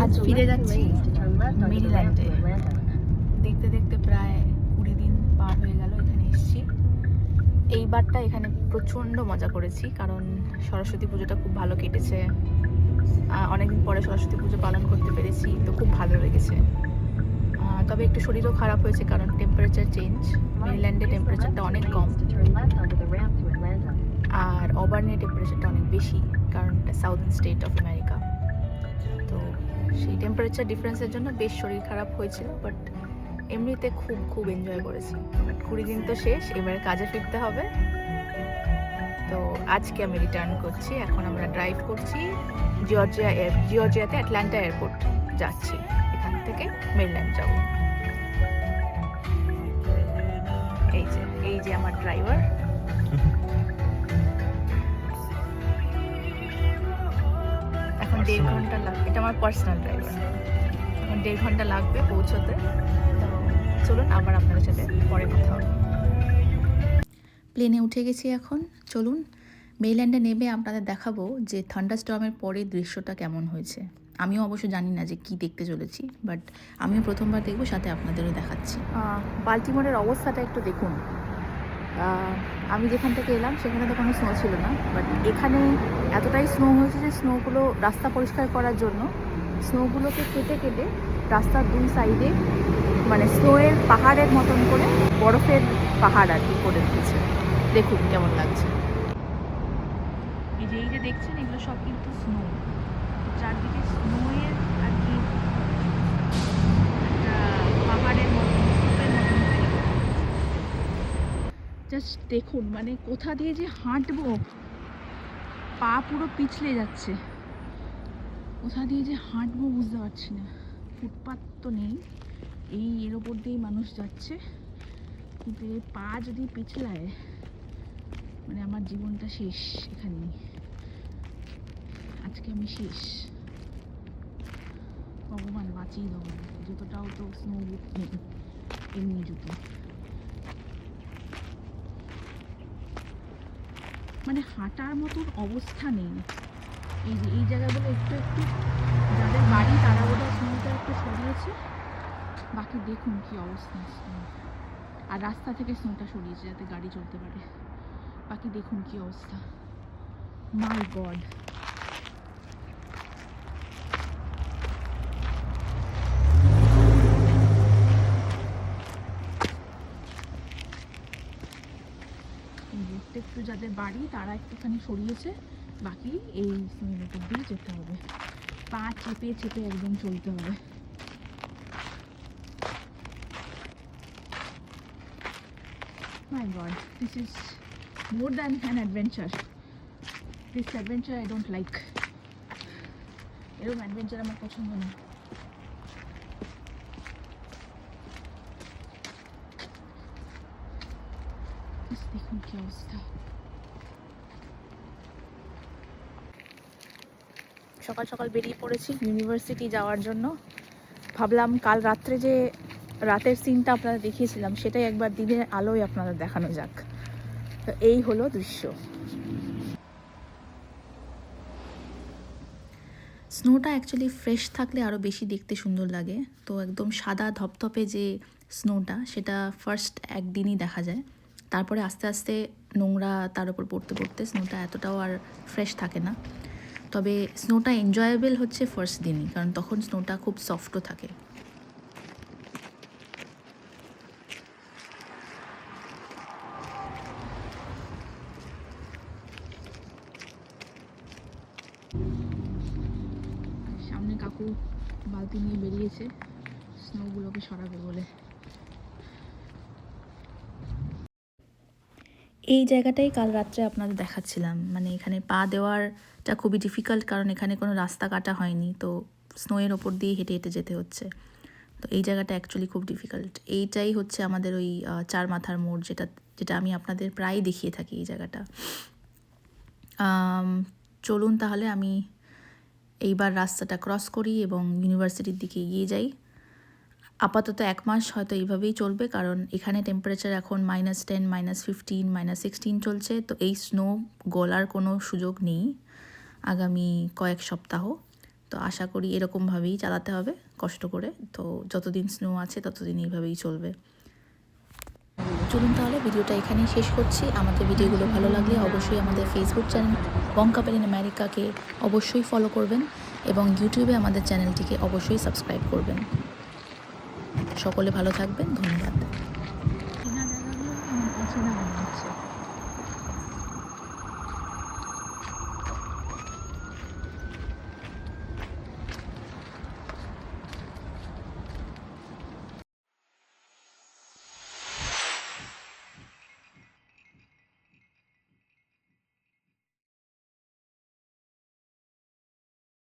আজ ফিরে যাচ্ছি মেরিল্যান্ডে। দেখতে দেখতে প্রায় 20 দিন পার হয়ে গেল এখানে এসেছি। এইবারটা এখানে প্রচণ্ড মজা করেছি, কারণ সরস্বতী পুজোটা খুব ভালো কেটেছে। অনেকদিন পরে সরস্বতী পুজো পালন করতে পেরেছি, তো খুব ভালো লেগেছে। তবে একটু শরীরও খারাপ হয়েছে, কারণ টেম্পারেচার চেঞ্জ। মেরিল্যান্ডে টেম্পারেচারটা অনেক কম, আর অবার্নে টেম্পারেচারটা অনেক বেশি, কারণ এটা সাউদার্ন স্টেট অফ আমেরিকা। তো সেই টেম্পারেচার ডিফারেন্সের জন্য বেশ শরীর খারাপ হয়েছিল, বাট এমনিতে খুব খুব এনজয় করেছি। বাট 20 দিন তো শেষ, এবারে কাজে ফিরতে হবে। তো আজকে আমি রিটার্ন করছি। এখন আমরা ড্রাইভ করছি জিওর্জিয়াতে অ্যাটলান্টা এয়ারপোর্ট যাচ্ছি। এখান থেকে মেরিল্যান্ড যাব। এই যে আমার ড্রাইভার। এখন 1.5 ঘন্টা লাগবে, এটা আমার পার্সোনাল ড্রাইভার। এখন 1.5 ঘন্টা লাগবে পৌঁছতে। চলুন আবার আপনাদের সাথে পরে কথা হবে। প্লেনে উঠে গেছি এখন। চলুন মেরিল্যান্ডে নেমে আপনাদের দেখাবো যে থান্ডারস্টর্মের পরে দৃশ্যটা কেমন হয়েছে। আমিও অবশ্য জানি না যে কি দেখতে চলেছি, বাট আমিও প্রথমবার দেখবো, সাথে আপনাদেরও দেখাচ্ছি। বাল্টিমোরের অবস্থাটা একটু দেখুন। আমি যেখান থেকে এলাম সেখানে তো কোনো স্নো ছিল না, বাট এখানে এতটাই স্নো হয়েছে যে স্নোগুলো রাস্তা পরিষ্কার করার জন্য স্নোগুলোকে কেটে কেটে রাস্তার দুই সাইডে মানে স্নোয়ের পাহাড়ের মতন করে বরফের পাহাড় আর কি করে দিয়েছে। দেখুন কেমন লাগছে। এই যে দেখছেন, এগুলো সব কিন্তু স্নো। চারদিকে স্নোয়ের আর কি একটা পাহাড়ের মতন জাস্ট দেখুন, মানে কোথা দিয়ে যে হাঁটবো, পা পুরো পিছলে যাচ্ছে। কোথা দিয়ে যে হাঁটবো বুঝতে পারছি না। ফুটপাত তো নেই, এর ওপর দিয়েই মানুষ যাচ্ছে, কিন্তু এই পা যদি পিছলায় মানে আমার জীবনটা শেষ। এখানেই আজকে আমি শেষ। ভগবান বাঁচিয়ে দাও। জুতোটাও তো স্নো বুট নেই, এমনি জুতো। মানে হাঁটার মতন অবস্থা নেই। এই জায়গাগুলো একটু একটু যাদের বাড়ি তারা বোধহয় স্নোটা একটু সরিয়েছে, বাকি দেখুন কি অবস্থা স্নো। আর রাস্তা থেকে স্নোটা সরিয়েছে যাতে গাড়ি চলতে পারে, বাকি দেখুন কি অবস্থা। মাই গড। একটু যাদের বাড়ি তারা একটুখানি সরিয়েছে, বাকি এই স্নোর উপর দিয়ে যেতে হবে, পা চেপে চেপে একদম চলতে হবে। My God, this is more than an adventure. This adventure I don't like. এরকম অ্যাডভেঞ্চার আমার পছন্দ না। দেখুন কি অবস্থা। সকাল সকাল বেরিয়ে পড়েছি ইউনিভার্সিটি যাওয়ার জন্য। ভাবলাম কাল রাত্রে যে রাতের সিনটা আপনারা দেখিয়েছিলাম সেটাই একবার দিনের আলোয় আপনাদের দেখানো যাক। তো এই হলো দৃশ্য। স্নোটা অ্যাকচুয়ালি ফ্রেশ থাকলে আরও বেশি দেখতে সুন্দর লাগে। তো একদম সাদা ধপধপে যে স্নোটা, সেটা ফার্স্ট একদিনই দেখা যায়। তারপরে আস্তে আস্তে নোংরা তার উপর পড়তে পড়তে স্নোটা এতটাও আর ফ্রেশ থাকে না। তবে স্নোটা এনজয়েবল হচ্ছে ফার্স্ট দিনই, কারণ তখন স্নোটা খুব সফটও থাকে। সামনে কাকু বালতি নিয়ে বেরিয়েছে স্নোগুলোকে সরাবে বলে। এই জায়গাটাই কাল রাত্রে আপনাদের দেখাচ্ছিলাম। মানে এখানে পা দেওয়ারটা খুবই ডিফিকাল্ট, কারণ এখানে কোনো রাস্তা কাটা হয়নি, তো স্নোয়ের ওপর দিয়ে হেঁটে হেঁটে যেতে হচ্ছে। তো এই জায়গাটা অ্যাকচুয়ালি খুব ডিফিকাল্ট। এইটাই হচ্ছে আমাদের ওই 4 মাথার মোড়, যেটা আমি আপনাদের প্রায় দেখিয়ে থাকি এই জায়গাটা। চলুন তাহলে আমি এইবার রাস্তাটা ক্রস করি এবং ইউনিভার্সিটির দিকে এগিয়ে যাই। আপাতত 1 মাস হয়তো এইভাবেই চলবে, কারণ এখানে টেম্পারেচার এখন -10, -15, -16 চলছে। তো এই স্নো গলার কোনো সুযোগ নেই আগামী কয়েক সপ্তাহ। তো আশা করি এরকমভাবেই চালাতে হবে কষ্ট করে। তো যতদিন স্নো আছে ততদিন এইভাবেই চলবে। চলুন তাহলে ভিডিওটা এখানেই শেষ করছি। আমাদের ভিডিওগুলো ভালো লাগলে অবশ্যই আমাদের Facebook channel Bong couple in আমেরিকাকে অবশ্যই ফলো করবেন এবং ইউটিউবে আমাদের চ্যানেলটিকে অবশ্যই সাবস্ক্রাইব করবেন। সকলে ভালো থাকবেন, ধন্যবাদ।